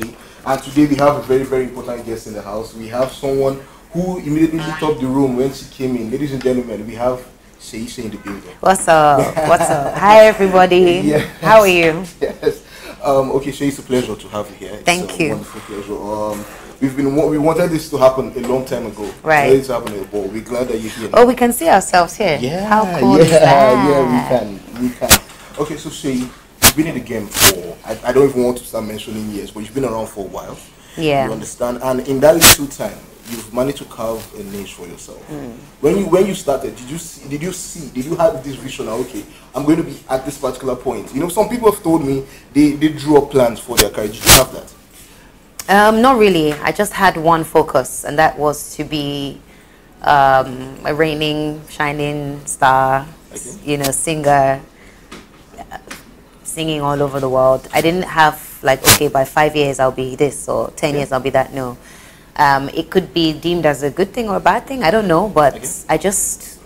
And today we have a very, very important guest in the house. We have someone who immediately lit up the room when she came in. Ladies and gentlemen, we have Seyi Shay in the building. What's up? What's up? Hi, everybody. Yes. How are you? Yes. Okay, Shay, it's a pleasure to have you here. Thank you. Wonderful pleasure. We wanted this to happen a long time ago. Right. It's happening, but we're glad that you're here now. Oh, we can see ourselves here. Yeah. How cool is that? Yeah, we can. Okay, so Shay, you've been in the game for, I don't even want to start mentioning years, but you've been around for a while. Yeah. You understand? And in that little time, you've managed to carve a niche for yourself. When you started, did you have this vision? Okay, I'm going to be at this particular point. You know, some people have told me they drew up plans for their career. Did you have that? Not really. I just had one focus, and that was to be a reigning, shining star. Okay. You know, singer, singing all over the world. I didn't have like, okay, by 5 years I'll be this, or 10 years I'll be that. No. It could be deemed as a good thing or a bad thing. I don't know, but I just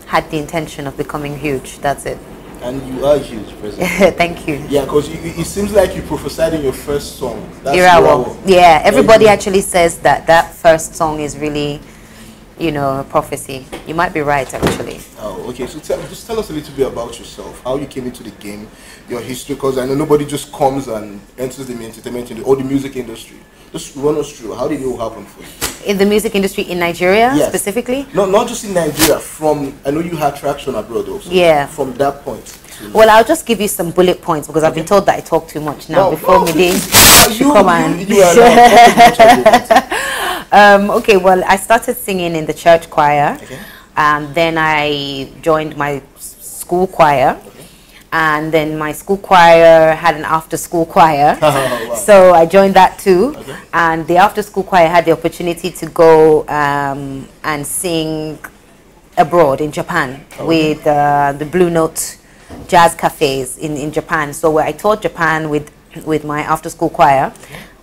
had the intention of becoming huge. That's it. And you are huge, President. Thank you. Yeah, because it seems like you prophesied in your first song. That's Irawo. Yeah, everybody actually says that first song is really, you know, a prophecy. You might be right, actually. Oh, okay. So just tell us a little bit about yourself, how you came into the game, your history, because I know nobody just comes and enters the entertainment industry or the music industry. Just run us through. How did it all happen for you? In the music industry in Nigeria, specifically? No, not just in Nigeria. I know you had traction abroad also. Yeah. From that point. Well, I'll just give you some bullet points because I've been told that I talk too much now. Okay, well, I started singing in the church choir. Okay. And then I joined my school choir. Okay. And then my school choir had an after-school choir. Oh, wow. So I joined that too. Okay. And the after-school choir had the opportunity to go and sing abroad in Japan with the Blue Note jazz cafes in Japan. So I toured Japan with my after-school choir.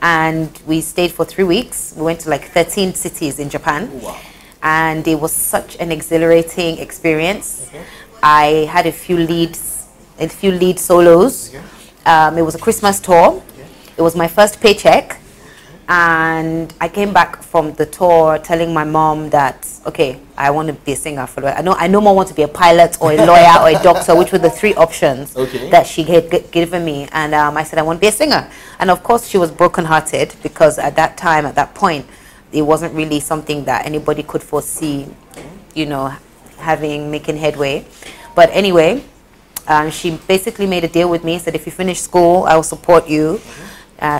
And we stayed for 3 weeks. We went to like 13 cities in Japan. Wow. And it was such an exhilarating experience. Okay. I had a few lead solos. Okay. It was a Christmas tour. Okay. It was my first paycheck. Okay. And I came back from the tour telling my mom that, okay, I want to be a singer. I no more want to be a pilot or a lawyer or a doctor, which were the three options that she had given me. And I said, I want to be a singer. And of course, she was brokenhearted because at that time, at that point, it wasn't really something that anybody could foresee, you know, making headway. But anyway, she basically made a deal with me, said if you finish school, I will support you.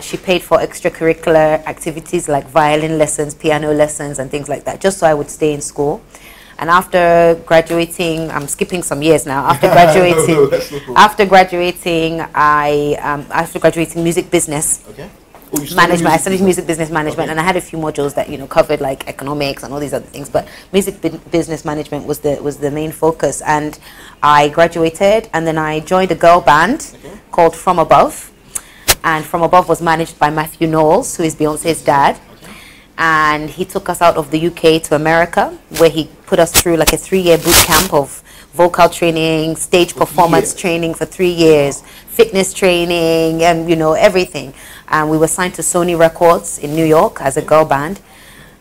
She paid for extracurricular activities like violin lessons, piano lessons, and things like that, just so I would stay in school. And after graduating, I'm skipping some years now. After graduating, after graduating music business. Okay. Management. I studied music business management, and I had a few modules that covered like economics and all these other things. But music business management was the main focus. And I graduated, and then I joined a girl band called From Above. And From Above was managed by Matthew Knowles, who is Beyonce's dad. And he took us out of the UK to America, where he put us through like a 3-year boot camp of vocal training, stage performance training for 3 years, fitness training, and everything. And we were signed to Sony Records in New York as a girl band.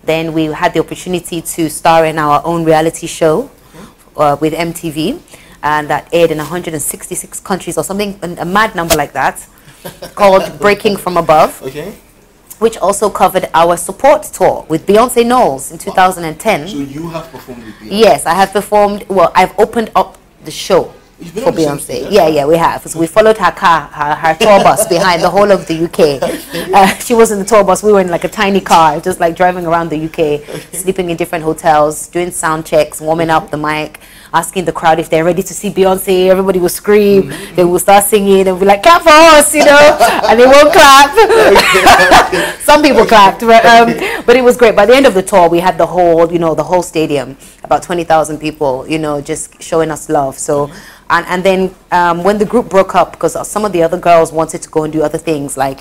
Then we had the opportunity to star in our own reality show with MTV, and that aired in 166 countries or something, a mad number like that, called Breaking From Above. Okay. Which also covered our support tour with Beyonce Knowles in 2010. So you have performed with Beyonce? Yes, I have performed. Well, I've opened up the show for Beyonce. Yeah, we have. So we followed her car, her tour bus behind the whole of the UK. She was in the tour bus. We were in like a tiny car, just like driving around the UK, sleeping in different hotels, doing sound checks, warming up the mic, asking the crowd if they're ready to see Beyonce. Everybody will scream. They will start singing and be like, clap for us, and they won't clap. Some people clapped, but it was great. By the end of the tour, we had the whole, the whole stadium, about 20,000 people, just showing us love. So, and then when the group broke up, because some of the other girls wanted to go and do other things, like,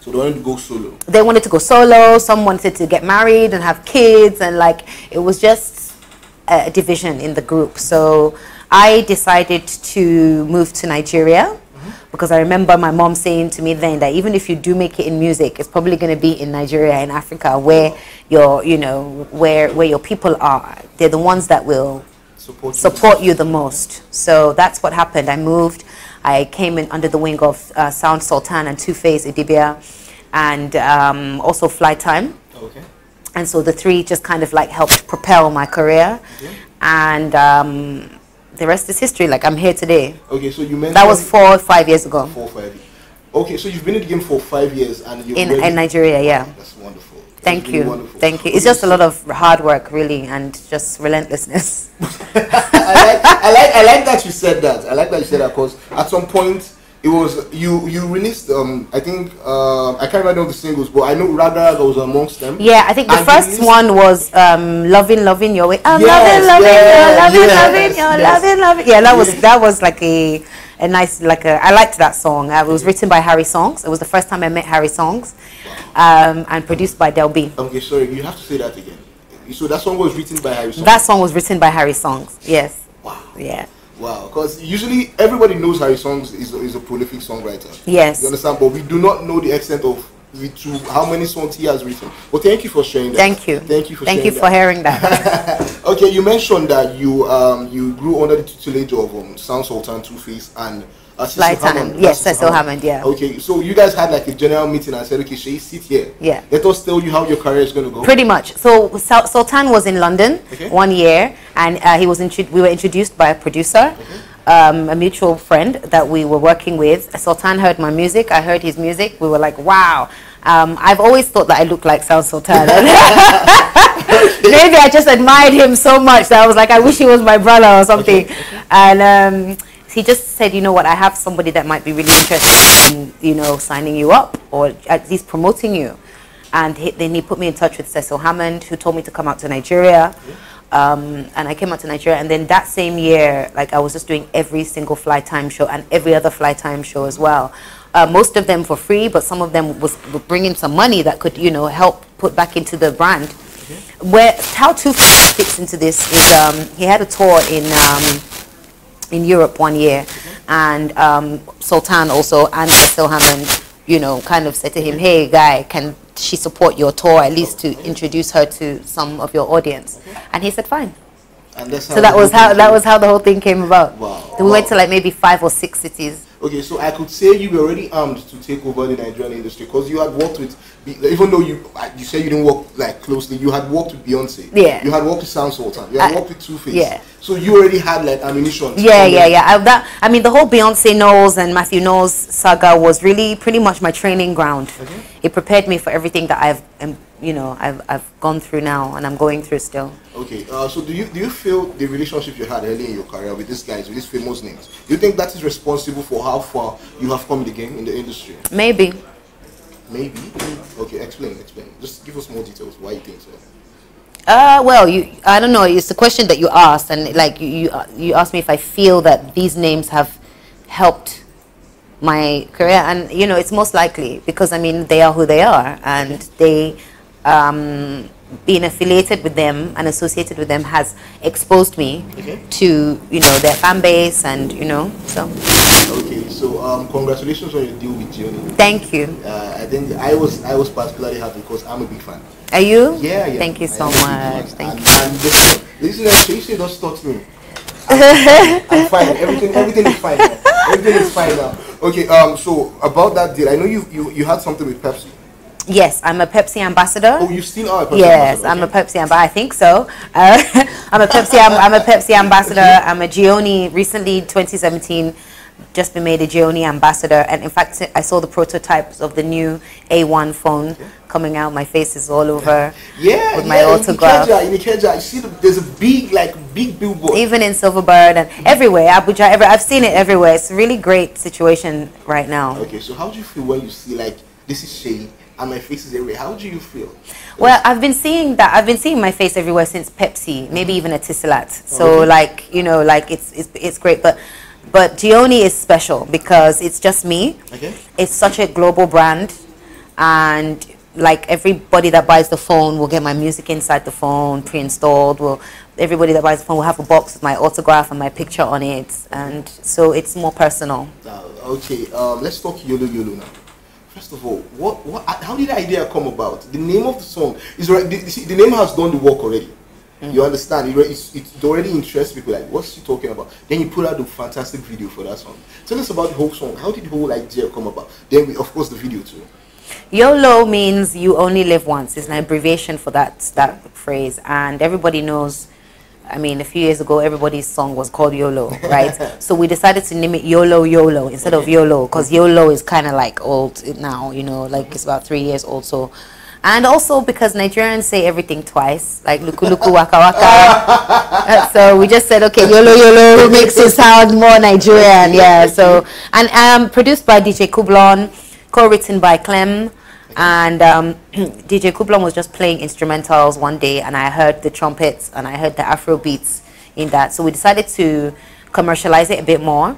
So they wanted to go solo. They wanted to go solo. Some wanted to get married and have kids, and like it was just a division in the group. So I decided to move to Nigeria because I remember my mom saying to me then that even if you do make it in music, it's probably going to be in Nigeria, in Africa, where your, you know, where your people are. They're the ones that will support you the most. So that's what happened. I moved. I came in under the wing of Sound Sultan and Two-Face Idibia, and also Flight Time. Okay. And so the three just kind of like helped propel my career. Okay. And the rest is history. Like, I'm here today. Okay, so you mentioned... That was 4 or 5 years ago. 4 or 5 years. Okay, so you've been in the game for 5 years, and you're in Nigeria, yeah. Wow, that's wonderful. Thank you. Wonderful. Thank you. It's just a lot of hard work, really, and just relentlessness. I like that you said that. I like that you said that, because at some point it was you released I think I can't remember the singles, but I know Raga was amongst them. Yeah, I think the first one was loving your way. I'm loving your. Yeah, that was like a nice, like I liked that song. It was written by Harry Songs. It was the first time I met Harry Songs, and produced by Del B. Okay, sorry, you have to say that again. So that song was written by Harry Songs? That song was written by Harry Songs, yes. Wow. Yeah. Wow, because usually everybody knows Harry Songs is a prolific songwriter. Yes. You understand? But we do not know the extent of how many songs he has written. But thank you for sharing that. Thank you. Thank you for sharing that. Thank you for hearing that. Okay, you mentioned that you grew under the tutelage of Sound Sultan, Two-Face, and Flight Time. Yes, Cecil Hammond, yeah. Okay, so you guys had like a general meeting and said, okay, Shay, sit here. Yeah. Let us tell you how your career is going to go. Pretty much. So Sultan was in London 1 year, and we were introduced by a producer, a mutual friend that we were working with. Sultan heard my music, I heard his music. We were like, wow. I've always thought that I looked like Sound Sultan. Maybe I just admired him so much that I was like, I wish he was my brother or something. And he just said, you know what, I have somebody that might be really interested in, you know, signing you up or at least promoting you. And then he put me in touch with Cecil Hammond, who told me to come out to Nigeria. And I came out to Nigeria, and then that same year, like, I was just doing every single Flight Time show and every other Flight Time show as well. Most of them for free, but some of them were bringing some money that could, you know, help put back into the brand. How Two-Face fits into this is he had a tour in Europe 1 year, and Sultan also and Cecil Hammond, you know, kind of said to him, hey guy, can she support your tour, at least to introduce her to some of your audience? And he said fine. And that's so that was how the whole thing came about. Wow. We went to like maybe 5 or 6 cities. Okay, so I could say you were already armed to take over the Nigerian industry, because you had worked with, even though you said you didn't work like closely, you had worked with Beyonce. Yeah. You had worked with Sound Sultan. You had worked with Two-Face. Yeah. So you already had like ammunition. Yeah. I mean, the whole Beyonce Knowles and Matthew Knowles saga was really pretty much my training ground. It prepared me for everything that I've gone through now and I'm going through still. Okay, so do you feel the relationship you had early in your career with these guys, with these famous names, do you think that is responsible for how far you have come in the game, in the industry? Maybe. Maybe? Okay, explain. Just give us more details why you think so. Well, I don't know, it's the question that you asked, and like you asked me if I feel that these names have helped my career, and you know, it's most likely, because I mean, they are who they are, and they being affiliated with them and associated with them has exposed me to, you know, their fan base, and you know, so. Okay, so congratulations on your deal with Johnny. Thank you. I think I was particularly happy because I'm a big fan. Are you? Yeah. Thank you so much. Thank you. And listen, Shay Shay don't stop me. I'm fine. Everything is fine now. Everything is fine now. Okay. So about that deal, I know you had something with Pepsi. Yes, I'm a Pepsi ambassador. Oh, you still are a Pepsi ambassador? Yes, I'm a Pepsi ambassador. I think so. I'm a Pepsi ambassador. I'm a Gioni. Recently, 2017, just been made a Gioni ambassador. And in fact, I saw the prototypes of the new A1 phone coming out. My face is all over. Yeah, with my autograph. In Ikeja, you see there's a big billboard. Even in Silverbird and everywhere, Abuja. I've seen it everywhere. It's a really great situation right now. Okay, so how do you feel when you see like this is Shay and my face is everywhere? How do you feel? Well, I've been seeing my face everywhere since Pepsi, maybe even a Tisilat. So like, you know, like it's great, but Gioni is special because it's just me. Okay. It's such a global brand, and like everybody that buys the phone will get my music inside the phone pre-installed. Everybody that buys the phone will have a box with my autograph and my picture on it, and so it's more personal. Okay, let's talk YOLO YOLO now. First of all, how did the idea come about? The name of the song is already, the name has done the work already. You understand? It already interests people. Like, what's she talking about? Then you put out the fantastic video for that song. Tell us about the whole song. How did the whole idea come about? Then, of course, the video too. YOLO means you only live once. It's an abbreviation for that phrase, and everybody knows. I mean, a few years ago, everybody's song was called YOLO, right? So we decided to name it YOLO YOLO instead of YOLO, because YOLO is kind of like old now, you know, like it's about 3 years old. So, and also because Nigerians say everything twice, like luku luku waka waka. So we just said, okay, YOLO YOLO makes it sound more Nigerian, yeah. So, and produced by DJ Kublon, co-written by Clem. And DJ Kublon was just playing instrumentals one day, and I heard the trumpets and I heard the Afro beats in that. So we decided to commercialize it a bit more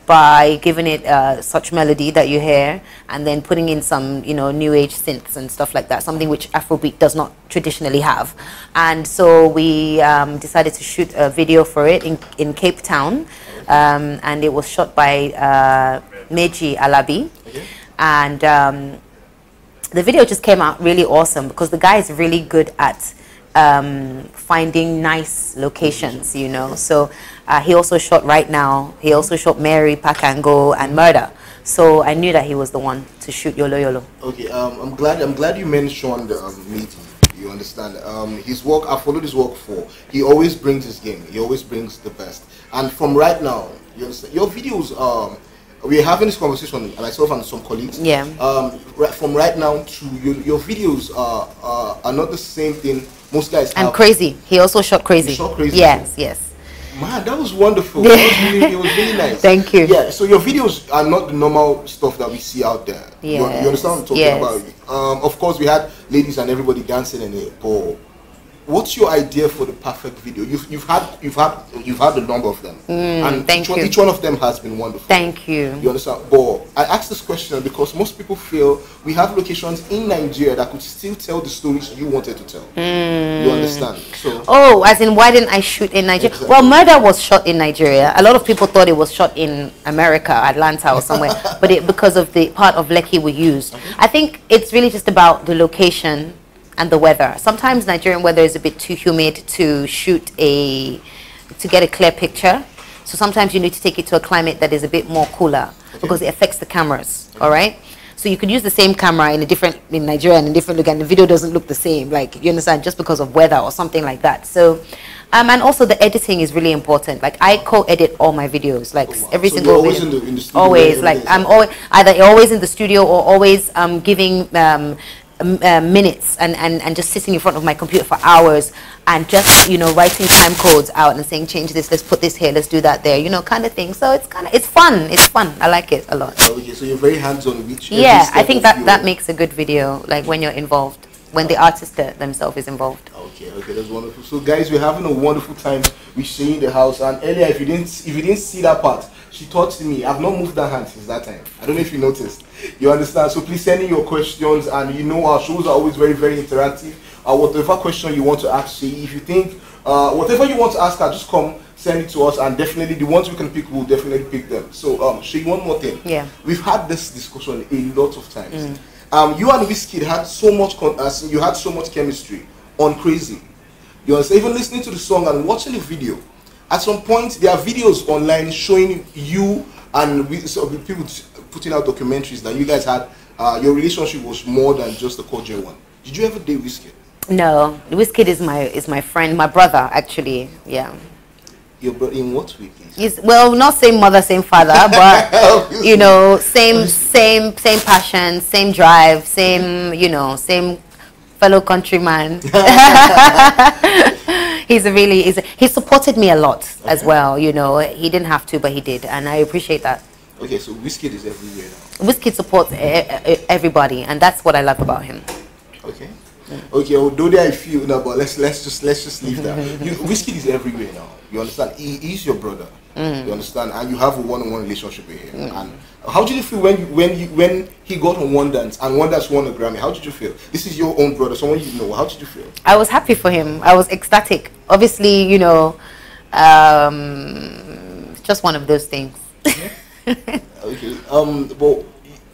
by giving it such melody that you hear, and then putting in some, you know, new age synths and stuff like that, something which Afrobeat does not traditionally have. And so we decided to shoot a video for it in Cape Town, and it was shot by Meji Alabi. And the video just came out really awesome because the guy is really good at finding nice locations, you know. So he also shot Right Now. He also shot Mary, Pack and Go, and Murder. So I knew that he was the one to shoot YOLO YOLO. Okay, I'm glad you mentioned Meji. You understand? His work, I followed his work for. He always brings his game. He always brings the best. And from Right Now, you understand? Your videos. We're having this conversation, myself and some colleagues. Yeah. From Right Now to your videos are not the same thing. Most guys have. And Crazy. He also shot Crazy. He shot Crazy. Yes, yes. Man, that was wonderful. It was really nice. Thank you. Yeah. So your videos are not the normal stuff that we see out there. Yes. You understand what I'm talking about? Of course, we had ladies and everybody dancing in it, but what's your idea for the perfect video? You've had a number of them, and each one of them has been wonderful. Thank you. You understand? But I asked this question because most people feel we have locations in Nigeria that could still tell the stories you wanted to tell. You understand? So, oh, as in, why didn't I shoot in Nigeria? Exactly. Well, Murder was shot in Nigeria. A lot of people thought it was shot in America, Atlanta or somewhere, but because of the part of Lekki we used. I think it's really just about the location and the weather. Sometimes Nigerian weather is a bit too humid to to get a clear picture. So sometimes you need to take it to a climate that is a bit more cooler because it affects the cameras. All right. So you could use the same camera in Nigeria and a different look, and the video doesn't look the same. Like, you understand, just because of weather or something like that. So, and also the editing is really important. Like, I co-edit all my videos. Like every single video. In the studio always. Like I'm always in the studio or always giving minutes and just sitting in front of my computer for hours and just, you know, writing time codes out and saying, change this, let's put this here, let's do that there, you know, kind of thing. So it's fun. I like it a lot. Okay, so you're very hands-on with yeah, I think that makes a good video, like when you're involved, when the artist themselves is involved. Okay, that's wonderful. So guys, we're having a wonderful time with Seyi in the house, and earlier if you didn't see that part, she touched me. I've not moved that hand since that time. I don't know if you noticed. You understand? So please send in your questions, and you know our shows are always very, very interactive. Whatever question you want to ask Seyi, if you think whatever you want to ask her, just come send it to us, and definitely the ones we can pick, we'll definitely pick them. So Seyi, one more thing. Yeah. We've had this discussion a lot of times. You and Wizkid had so much chemistry on Crazy. You understand? Even listening to the song and watching the video. At some point, there are videos online showing you and people putting out documentaries that you guys had. Your relationship was more than just a cordial one. Did you ever date Wizkid? No, Wizkid is my friend, my brother actually. Yeah. Your brother in what way, please? Well, not same mother, same father, but you know, same passion, same drive, same fellow countryman. He supported me a lot as well, you know. He didn't have to, but he did, and I appreciate that. Okay, so Wizkid is everywhere now. Wizkid supports everybody, and that's what I love about him. Okay. Okay, although I feel no, but let's just leave that. Wizkid is everywhere now. You understand? He's your brother. You understand? And you have a one-on-one relationship with him. And How did you feel when he got on One Dance and One Dance won a Grammy? How did you feel? This is your own brother, someone you know. How did you feel? I was happy for him. I was ecstatic. Obviously, you know, just one of those things. Okay. But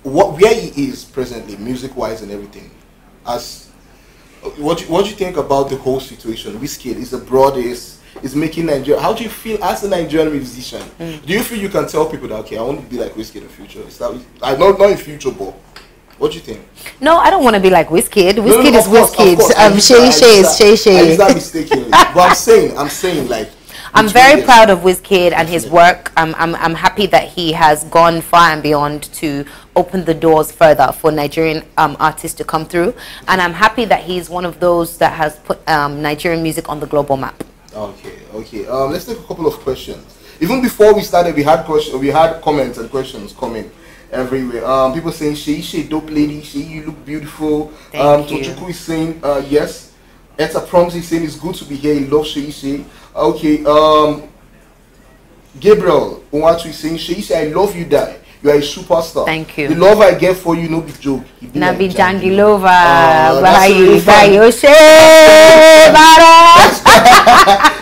where he is presently, music-wise and everything, what do you think about the whole situation? Wizkid is abroad, is making Nigeria. How do you feel as a Nigerian musician? Do you feel you can tell people that, okay, I want to be like Wizkid in the future? Is that not in future, but what do you think? No, I don't want to be like Wizkid. Wizkid is Wizkid. Seyi Shay is Seyi Shay. I use that mistakenly. But I'm saying like. I'm very proud of Wizkid and his work. I'm happy that he has gone far and beyond to open the doors further for Nigerian artists to come through. And I'm happy that he's one of those that has put Nigerian music on the global map. Okay. Let's take a couple of questions. Even before we started, we had comments and questions coming everywhere. People saying, Seyi Shay, dope lady. Seyi, you look beautiful. Thank you. Tochukwu is saying, yes. Eta Proms is saying, it's good to be here. He loves Seyi Shay. Okay. Gabriel Unwatu is saying, Seyi Shay, I love you, die. You are a superstar. Thank you. The love I get for you, no big joke. Nabi Jangilova.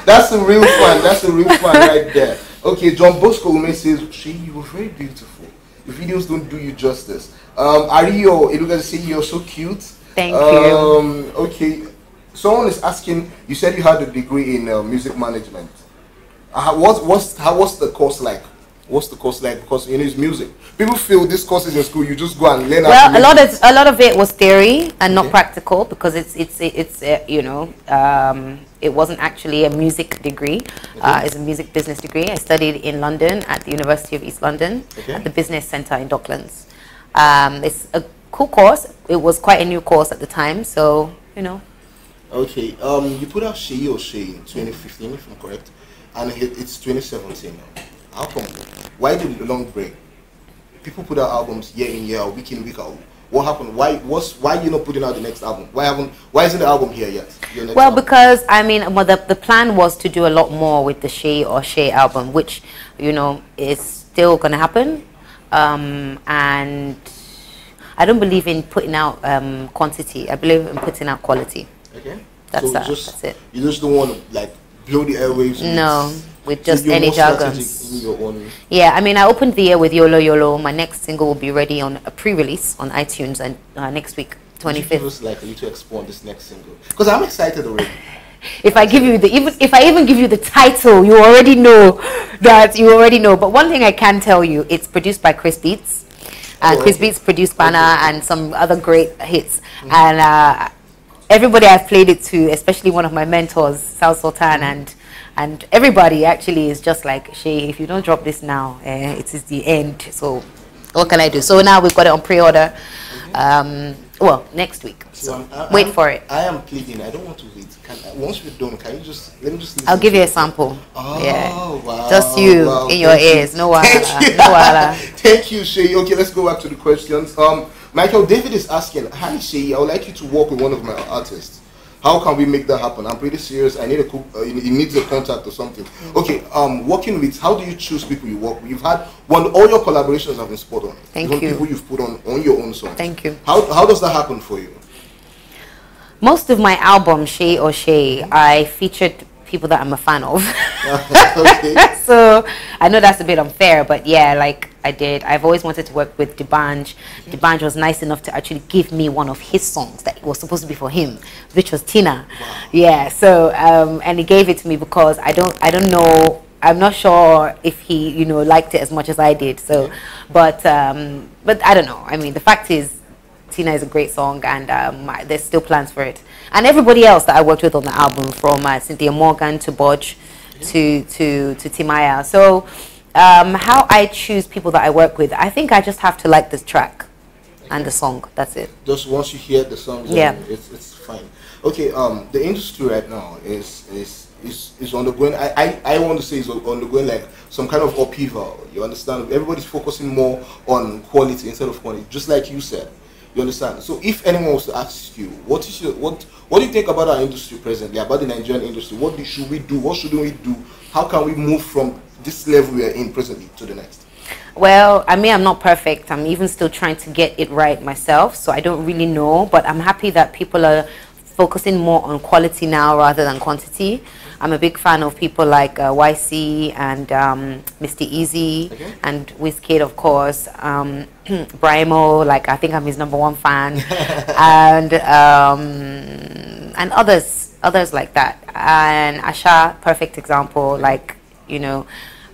That's a real fan. That's a real fan right there. Okay, John Bosco Ume says, Seyi, you were very beautiful. The videos don't do you justice. Ario, it looks like you're so cute. Thank you. Okay, someone is asking, you said you had a degree in music management. What's the course like? What's the course like? Because in his music, people feel this course is in school. You just go and learn. Well, a lot of it was theory and not practical, because it's you know, it wasn't actually a music degree. It's a music business degree. I studied in London at the University of East London at the Business Centre in Docklands. It's a cool course. It was quite a new course at the time, so you know. Okay. You put out Seyi in 2015, if I'm correct, and it's 2017 now. How come? Why the long break? People put out albums year in, year out, week in, week out. What happened? Why you not putting out the next album? Why isn't the album here yet? Well, because I mean, the plan was to do a lot more with the Shay album, which, you know, is still gonna happen. And I don't believe in putting out quantity. I believe in putting out quality. Okay. That's it. You just don't want to like blow the airwaves. No. With just any jargons. Yeah, I mean, I opened the year with Yolo Yolo. My next single will be ready on a pre-release on iTunes and next week, 25th. Give us like a little expo on this next single, because I'm excited already. If I give you if I even give you the title, you already know that you already know. But one thing I can tell you, it's produced by Chris Beats. Chris Beats produced Banner and some other great hits. And everybody I've played it to, especially one of my mentors, Sal Sultan, and everybody actually is just like, Shay, if you don't drop this now, it is the end. So what can I do? So now we've got it on pre-order. Well, next week. So wait for it. I am pleading. I don't want to wait. Once we're done, can you just let me just listen? I'll give you a sample. Oh, yeah. Wow. Just you in your ears. No wahala. Thank you, Shay. Okay, let's go back to the questions. Michael David is asking, hi Shay, I would like you to work with one of my artists. How can we make that happen? I'm pretty serious. I need it needs a contact or something. Okay, working with, how do you choose people you work with? You've had all your collaborations have been spot on. Thank you. People you've put on your own song. Thank you. How does that happen for you? Most of my album, Shay or Shay, I featured people that I'm a fan of. Okay. So I know that's a bit unfair, but yeah, like I did. I've always wanted to work with D'banj. D'banj was nice enough to actually give me one of his songs that was supposed to be for him, which was Tina. Wow. Yeah. So and he gave it to me because I don't know. I'm not sure if he liked it as much as I did. So, but I don't know. I mean, the fact is, Tina is a great song, and there's still plans for it. And everybody else that I worked with on the album, from Cynthia Morgan to Bodge to Timaya. So how I choose people that I work with, I think I just have to like the track and the song. That's it. Just once you hear the song, yeah, it's fine. Okay, the industry right now is undergoing, I want to say is undergoing like some kind of upheaval. You understand? Everybody's focusing more on quality instead of quantity, just like you said. You understand? So if anyone was to ask you, what do you think about our industry presently, about the Nigerian industry? What should we do? What shouldn't we do? How can we move from this level we are in presently to the next? Well, I mean, I'm not perfect. I'm even still trying to get it right myself, so I don't really know. But I'm happy that people are focusing more on quality now rather than quantity. I'm a big fan of people like YC and Mr. Easy and Wizkid, of course. Brimo, like I think I'm his #1 fan, and others like that. And Asha, perfect example, like, you know.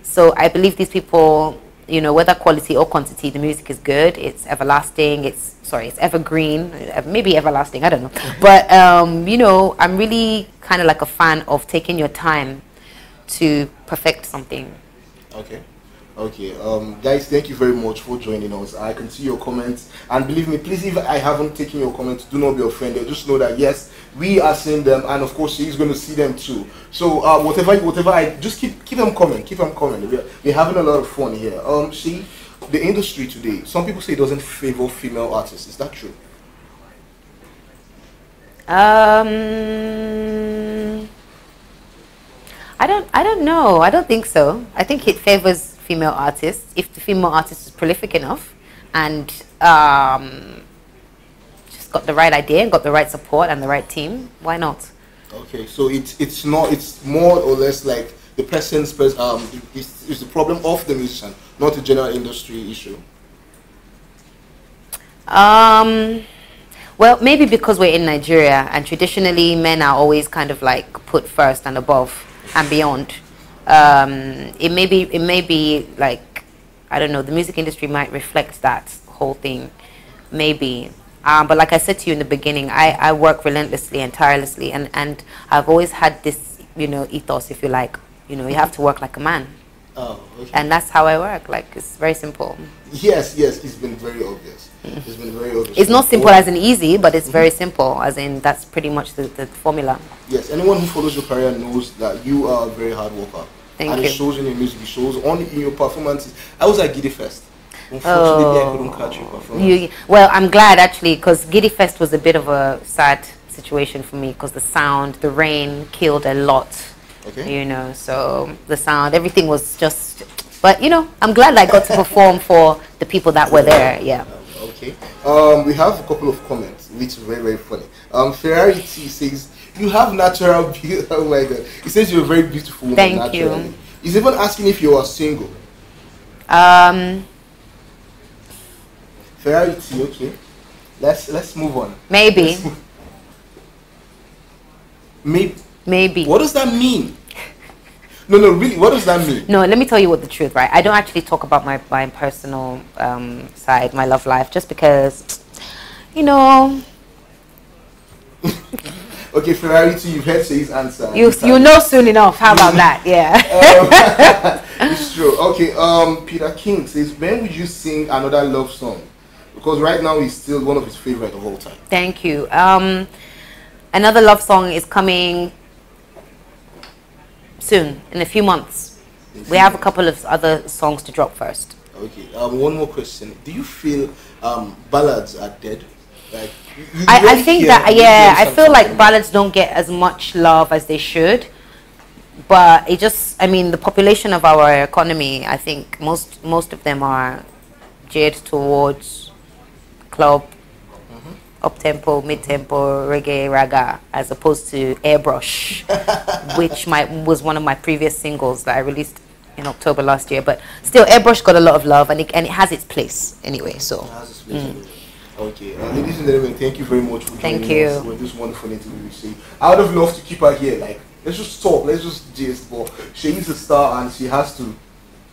So I believe these people, you know, whether quality or quantity, the music is good. It's everlasting. It's evergreen. Maybe everlasting. I don't know. But you know, I'm really kind of like a fan of taking your time to perfect something. Okay, guys, thank you very much for joining us. I can see your comments, and believe me, please, if I haven't taken your comments, do not be offended. Just know that yes, we are seeing them, and of course she's going to see them too. So whatever I just keep them coming, we're having a lot of fun here. See, the industry today, some people say it doesn't favor female artists. Is that true? I don't know. I don't think so. I think it favors female artists if the female artist is prolific enough and just got the right idea and got the right support and the right team. Why not? Okay, so it's more or less like the person's it's the problem of the musician, not a general industry issue. Well, maybe because we're in Nigeria and traditionally men are always kind of like put first and above and beyond. It may be like, I don't know, the music industry might reflect that whole thing, maybe. But like I said to you in the beginning, I work relentlessly and tirelessly, and I've always had this, you know, ethos, if you like, you know, you have to work like a man. Oh, okay. And that's how I work. Like, it's very simple. Yes, it's been very obvious. It's been very obvious. It's not simple as in easy, but it's very simple as in that's pretty much the formula. Yes, anyone who follows your career knows that you are a very hard worker. Thank you. And it shows in your music, it shows in your performances. I was at Giddy Fest. Unfortunately, I couldn't catch your performance. Well, I'm glad actually, because Giddy Fest was a bit of a sad situation for me because the sound, the rain killed a lot. Okay. You know, so the sound, everything was just, but you know, I'm glad I got to perform for the people that were there. Yeah. Okay. We have a couple of comments, which is very, very funny. Ferrari T says, you have natural beauty. Oh my God. He says you're a very beautiful woman. Thank you. He's even asking if you are single. Ferrari T, okay. Let's move on. Maybe. Maybe. What does that mean? No, really, what does that mean? No, let me tell you what the truth, right? I don't actually talk about my personal side, my love life, just because, you know. Okay, Ferrari T, you've heard Seyi's answer. You know soon enough. How about that? Yeah. It's true. Okay, Peter King says, when would you sing another love song? Because right now it's still one of his favorite of all time. Thank you. Another love song is coming soon, in a few months. We have a couple of other songs to drop first. Okay. One more question. Do you feel ballads are dead? Like I think that, yeah, I feel like ballads don't get as much love as they should. But it just, I mean, the population of our economy, I think most of them are geared towards club, up-tempo, mid-tempo, reggae, raga, as opposed to Airbrush, which was one of my previous singles that I released in October last year. But still, Airbrush got a lot of love, and it has its place anyway. So. It has its place anyway. Okay, ladies and gentlemen, thank you very much for joining us for this wonderful interview. I would have loved to keep her here. Like, let's just talk, let's just gist. But she is a star, and she has to.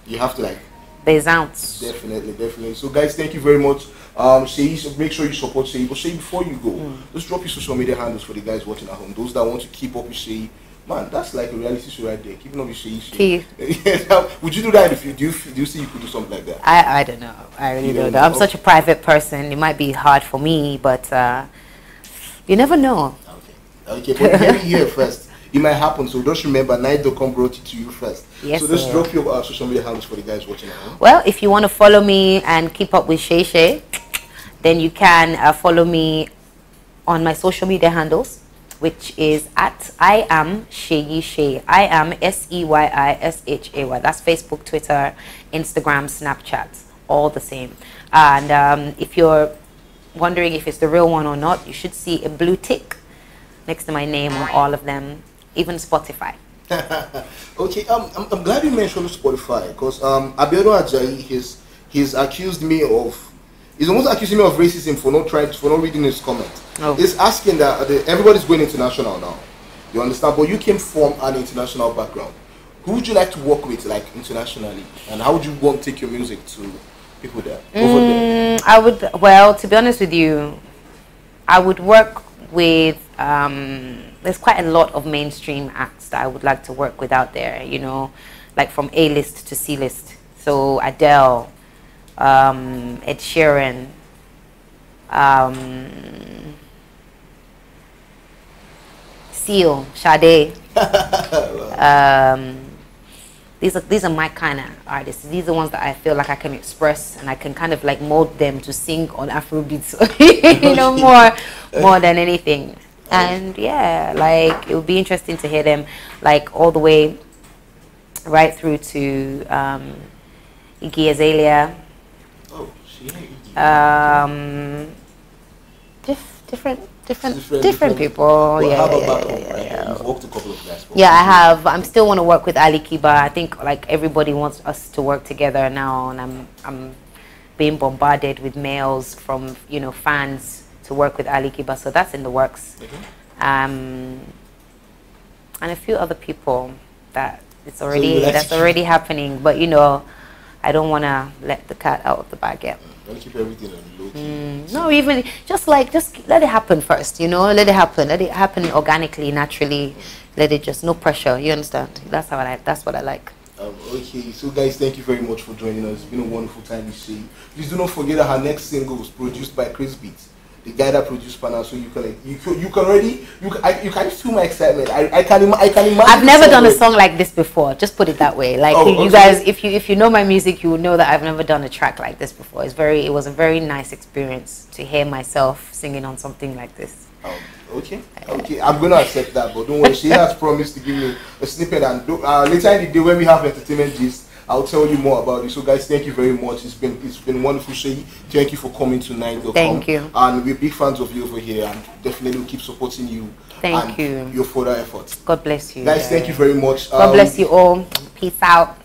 You have to like. There's ounce. Definitely. So, guys, thank you very much. Seyi, make sure you support Seyi. But Seyi, before you go, just drop your social media handles for the guys watching at home. Those that want to keep up with Seyi. Man, that's like a reality show right there. Keeping up with Seyi. Would you do that if do you see you could do something like that? I don't know. I really don't know. I'm such a private person. It might be hard for me, but you never know. Okay, but let me hear first. It might happen, so just remember, Night.com brought it to you first. Yes, so just drop your social media handles for the guys watching at home. Well, if you want to follow me and keep up with Seyi Shay, then you can follow me on my social media handles. which is at I am Seyi Shay. I am SEYISHAY. That's Facebook, Twitter, Instagram, Snapchat, all the same. And if you're wondering if it's the real one or not, you should see a blue tick next to my name on all of them, even Spotify. Okay, I'm glad you mentioned Spotify, because Abiodun Ajayi, he's accused me of, he's almost accusing me of racism for not reading his comment. Oh. He's asking that everybody's going international now, you understand, but you came from an international background. Who would you like to work with, like, internationally, and how would you want to take your music to people there, over there? I would, well, to be honest with you, I would work with, there's quite a lot of mainstream acts that I would like to work with out there, you know, like from A-list to C-list. So Adele, Ed Sheeran, Seal, Sade. These are my kind of artists. These are the ones that I feel like I can express, and I can kind of like mold them to sing on Afrobeats, you know, more than anything. And yeah, like it would be interesting to hear them, like all the way right through to Iggy Azalea. Oh, different people. Well, yeah, how about yeah, back home, yeah, right? yeah. You've worked a couple of guys. Yeah, I have. I'm still want to work with Ali Kiba. I think like everybody wants us to work together now, and I'm being bombarded with mails from, you know, fans to work with Ali Kiba. So that's in the works. And a few other people that that's already happening. But you know, I don't want to let the cat out of the bag yet. Don't keep everything on low key. No, even just let it happen first, you know, let it happen organically, naturally, let it just, no pressure, you understand? That's what I like. Okay, so guys, thank you very much for joining us. It's been a wonderful time with Seyi. Please do not forget that her next single was produced by Chris Beats, the guy that produced Pana. So you can feel my excitement. I can imagine. I've never done a song like this before. Just put it that way. Like you guys, if you know my music, you will know that I've never done a track like this before. It was a very nice experience to hear myself singing on something like this. Okay, I'm gonna accept that, but don't worry. She has promised to give me a snippet, and later in the day when we have entertainment gist, I'll tell you more about it. So guys, thank you very much. It's been wonderful, Seyi. Thank you for coming tonight. Thank you. And we're big fans of you over here, and definitely will keep supporting you. Thank you. Your further efforts. God bless you. Guys, thank you very much. God bless you all. Peace out.